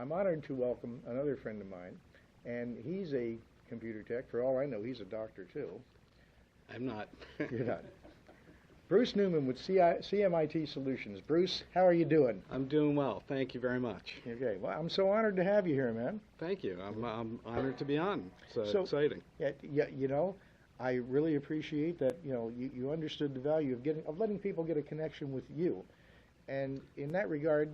I'm honored to welcome another friend of mine, and he's a computer tech. For all I know, he's a doctor too. I'm not. You're not. Bruce Newman with CMIT Solutions. Bruce, how are you doing? I'm doing well. Thank you very much. Okay. Well, I'm so honored to have you here, man. Thank you. I'm honored to be on. It's so exciting. Yeah, you know, I really appreciate that. You know, you understood the value of letting people get a connection with you, and in that regard,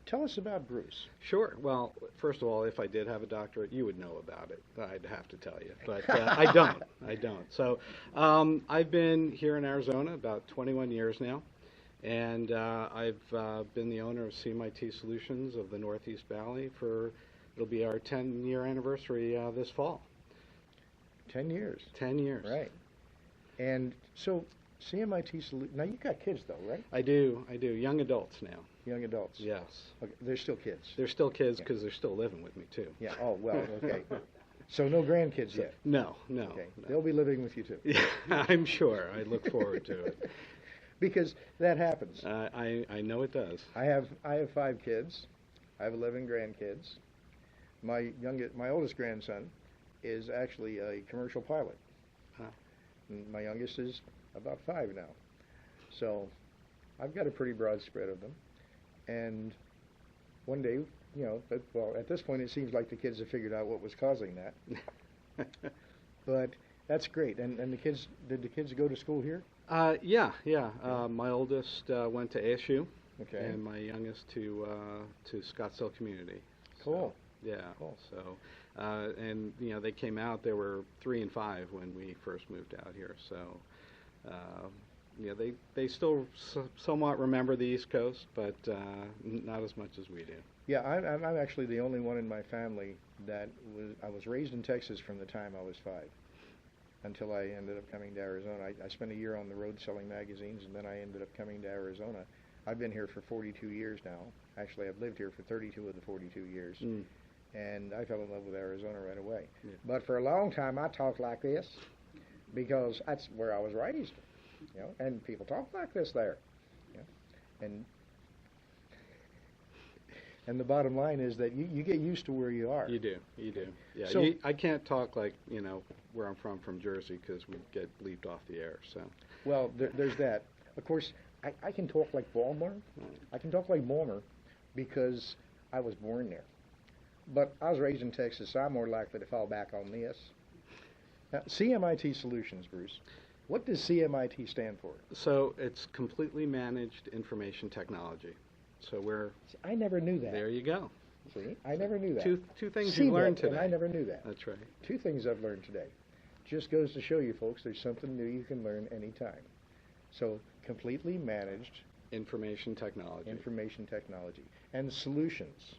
tell us about Bruce. Sure. Well, first of all, if I did have a doctorate, you would know about it. I'd have to tell you, but I don't. I don't. So I've been here in Arizona about 21 years now, and I've been the owner of CMIT Solutions of the Northeast Valley it'll be our 10-year anniversary this fall. 10 years. 10 years. Right. And so CMIT Solutions, now you've got kids though, right? I do. Young adults now. Young adults. Yes. Okay. They're still kids. They're still kids because they're still living with me too. Yeah. Oh, well, okay. So no grandkids yet? No. Okay. No. They'll be living with you too. Yeah, I'm sure. I look forward to it. Because that happens. I know it does. I have 5 kids. I have 11 grandkids. My oldest grandson is actually a commercial pilot. Huh. And my youngest is about 5 now. So I've got a pretty broad spread of them. And one day, you know, well, at this point it seems like the kids have figured out what was causing that. But that's great. And did the kids go to school here? Yeah. My oldest went to ASU, Okay. and my youngest to Scottsdale Community. Cool. So, yeah. Cool. So, and you know, they came out. They were 3 and 5 when we first moved out here. So, yeah, they still somewhat remember the East Coast, but not as much as we do. Yeah, I'm actually the only one in my family that I was raised in Texas from the time I was 5 until I ended up coming to Arizona. I spent a year on the road selling magazines, and then I ended up coming to Arizona. I've been here for 42 years now. Actually, I've lived here for 32 of the 42 years, and I fell in love with Arizona right away. Yeah. But for a long time, I talked like this because that's where I was raised. You know, and people talk like this there. You know? And the bottom line is that you get used to where you are. You do. Yeah. So, I can't talk like, you know, where I'm from Jersey, because we get bleeped off the air. So. Well, there's that. Of course, I can talk like Balmer. I can talk like Balmer because I was born there. But I was raised in Texas, so I'm more likely to fall back on this. Now, CMIT Solutions, Bruce. What does CMIT stand for? So it's completely managed information technology. So we're... I never knew that. There you go. See, I never knew that. Two things you learned today. And I never knew that. That's right. 2 things I've learned today. Just goes to show you, folks, there's something new you can learn anytime. So completely managed information technology. And solutions.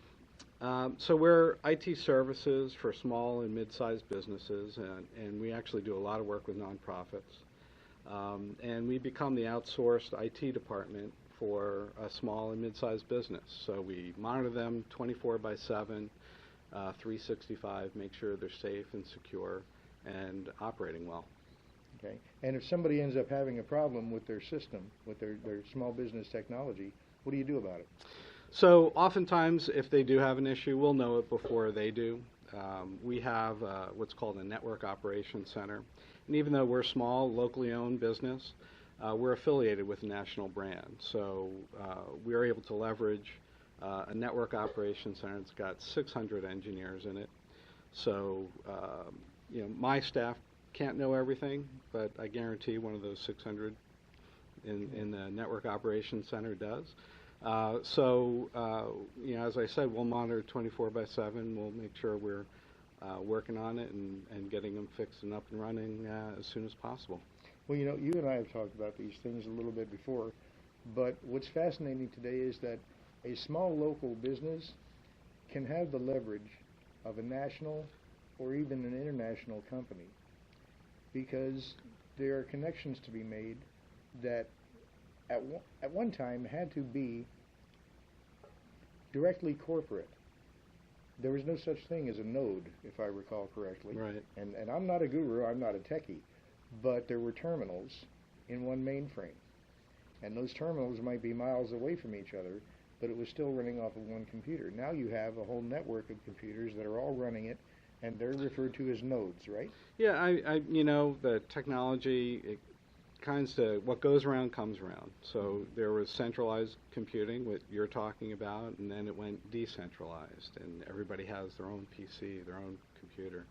So we're IT services for small and mid-sized businesses, and we actually do a lot of work with nonprofits. And we become the outsourced IT department for a small and mid-sized business. So we monitor them 24/7, 365, make sure they're safe and secure and operating well. Okay. And if somebody ends up having a problem with their system, with their small business technology, what do you do about it? So oftentimes, if they do have an issue, we'll know it before they do. We have what's called a network operations center. And even though we're a small, locally owned business, we're affiliated with a national brand. So we are able to leverage a network operations center. It's got 600 engineers in it. So you know, my staff can't know everything, but I guarantee one of those 600 in the network operations center does. So you know, as I said, we'll monitor 24/7. We'll make sure we're working on it and getting them fixed and up and running as soon as possible. Well, you know, you and I have talked about these things a little bit before, but what's fascinating today is that a small local business can have the leverage of a national or even an international company, because there are connections to be made that at one time had to be directly corporate. There was no such thing as a node, if I recall correctly. Right. And I'm not a guru, I'm not a techie, but there were terminals in one mainframe. And those terminals might be miles away from each other, but it was still running off of one computer. Now you have a whole network of computers that are all running it, and they're referred to as nodes, right? Yeah, you know, the technology, it kinds of, what goes around comes around. So there was centralized computing, what you're talking about, and then it went decentralized, and everybody has their own PC, their own computer.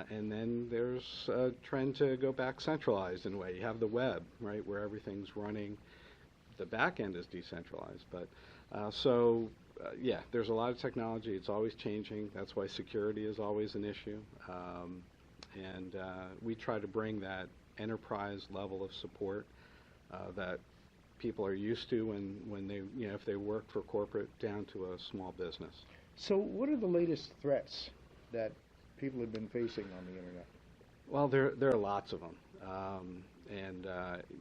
And then there's a trend to go back centralized in a way. You have the web, right, where everything's running. The back end is decentralized, but yeah, there's a lot of technology. It's always changing. That's why security is always an issue. And we try to bring that enterprise level of support that people are used to when they, you know, if they work for corporate down to a small business. So what are the latest threats that people have been facing on the internet? Well, there are lots of them, and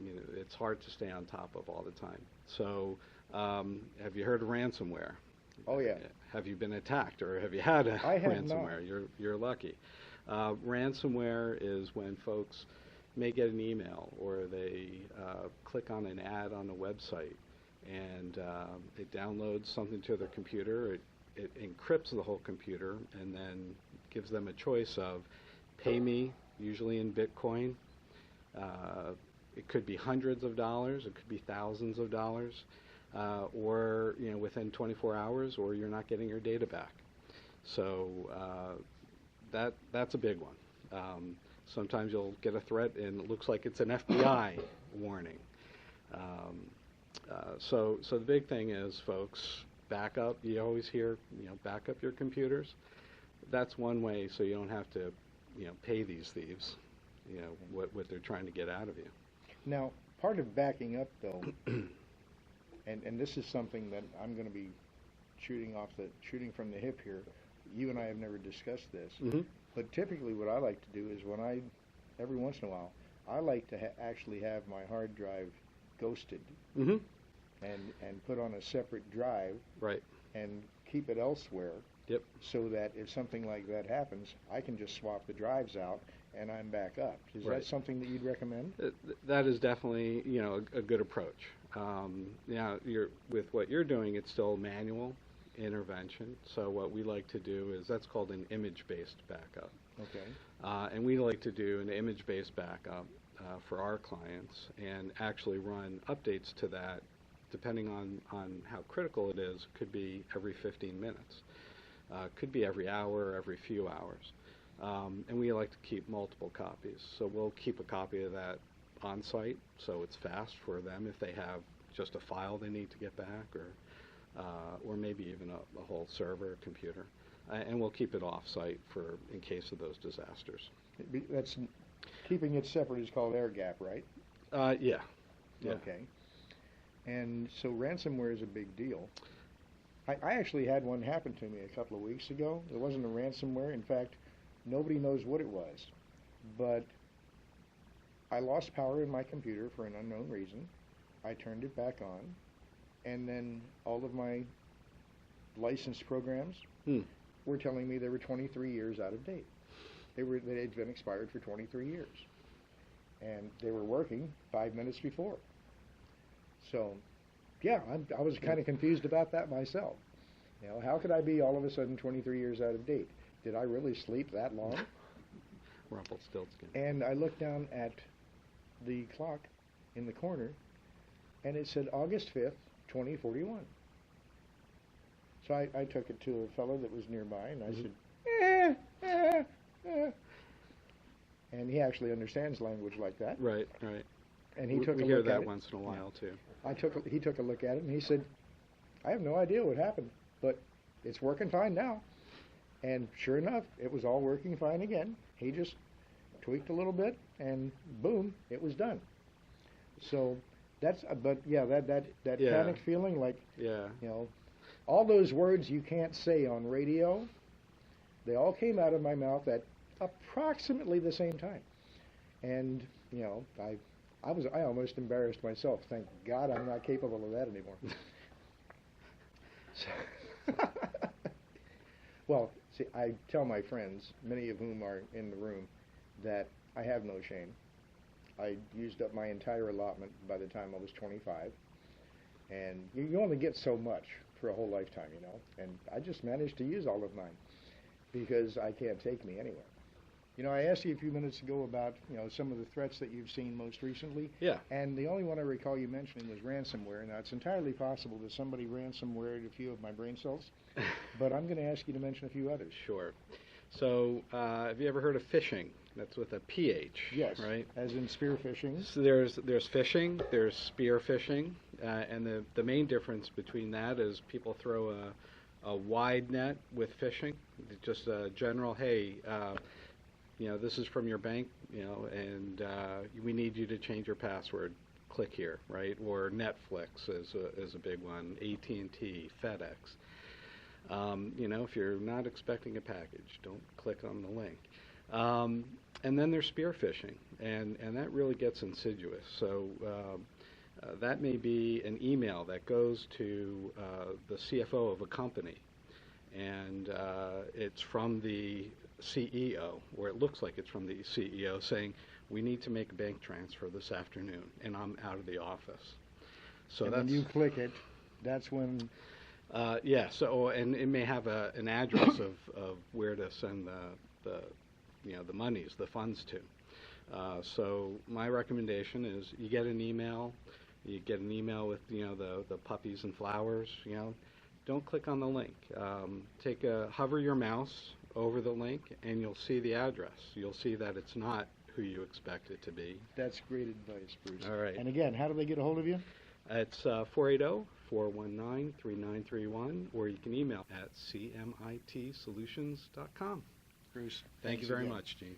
you know, it's hard to stay on top of all the time. So, have you heard of ransomware? Oh yeah. Have you been attacked, or have you had a I have ransomware? not. You're lucky. Ransomware is when folks may get an email or they click on an ad on a website, and it downloads something to their computer. It encrypts the whole computer and then gives them a choice of pay me, usually in Bitcoin. It could be hundreds of dollars, it could be thousands of dollars, or you know, within 24 hours, or you're not getting your data back. So that's a big one. Sometimes you'll get a threat and it looks like it's an FBI warning. So the big thing is, folks, back up. You always hear, you know, back up your computers. That's one way, so you don't have to, you know, pay these thieves, you know, what they're trying to get out of you. Now, part of backing up, though, and this is something that I'm going to be shooting from the hip here. You and I have never discussed this, but typically what I like to do is every once in a while, I like to actually have my hard drive ghosted and put on a separate drive, right, and keep it elsewhere. Yep. So that if something like that happens, I can just swap the drives out and I'm back up. Is right. that something that you'd recommend? That is definitely, you know, a good approach. Now, with what you're doing, it's still manual intervention. So what we like to do is, that's called an image-based backup. Okay. And we like to do an image-based backup for our clients and actually run updates to that, depending on how critical it is. Could be every 15 minutes. Could be every hour, every few hours. And we like to keep multiple copies. So we'll keep a copy of that on site, so it's fast for them if they have just a file they need to get back, or maybe even a whole server, computer. And we'll keep it off site in case of those disasters. That's keeping it separate is called air gap, right? Yeah. Okay. And so ransomware is a big deal. I actually had one happen to me a couple of weeks ago. It wasn't a ransomware. In fact, nobody knows what it was. But I lost power in my computer for an unknown reason. I turned it back on, and then all of my licensed programs were telling me they were 23 years out of date. They had been expired for 23 years. And they were working 5 minutes before. So, yeah, I was kind of confused about that myself. You know, how could I be all of a sudden 23 years out of date? Did I really sleep that long? Rumpelstiltskin. And I looked down at the clock in the corner, and it said August 5th, 2041. So I took it to a fellow that was nearby, and I said, and he actually understands language like that. Right. And he took a look at it. We hear that once in a while, too. He took a look at it, and he said, I have no idea what happened, but it's working fine now. And sure enough, it was all working fine again. He just tweaked a little bit, and boom, it was done. So that's, but yeah, that panic feeling, like, you know, all those words you can't say on radio, they all came out of my mouth at approximately the same time. And, you know, I almost embarrassed myself. Thank God I'm not capable of that anymore. Well, see, I tell my friends, many of whom are in the room, that I have no shame. I used up my entire allotment by the time I was 25. And you only get so much for a whole lifetime, you know. And I just managed to use all of mine because I can't take me anywhere. You know, I asked you a few minutes ago about, you know, some of the threats that you've seen most recently. Yeah. And the only one I recall you mentioning was ransomware. Now, it's entirely possible that somebody ransomwared a few of my brain cells, but I'm going to ask you to mention a few others. Sure. So, have you ever heard of phishing? That's with a PH, Yes. right? As in spear phishing. So there's phishing, there's spear phishing, and the main difference between that is people throw a wide net with phishing, just a general, hey, you know, this is from your bank, you know, and we need you to change your password. Click here, right? Or Netflix is a big one. AT&T, FedEx. You know, if you're not expecting a package, don't click on the link. And then there's spear phishing, and that really gets insidious. So that may be an email that goes to the CFO of a company, and it's from the CEO, or it looks like it's from the CEO, saying, we need to make a bank transfer this afternoon, and I'm out of the office. So and that's, when you click it, that's when... yeah, so, and it may have an address of where to send the you know, the monies, the funds to. So my recommendation is you get an email with, you know, the puppies and flowers, you know, don't click on the link. Hover your mouse over the link and you'll see the address. You'll see that it's not who you expect it to be. That's great advice, Bruce. All right. And again, how do they get a hold of you? It's 480-419-3931, or you can email at cmitsolutions.com. Bruce, Thank you thanks very again. much, Gene.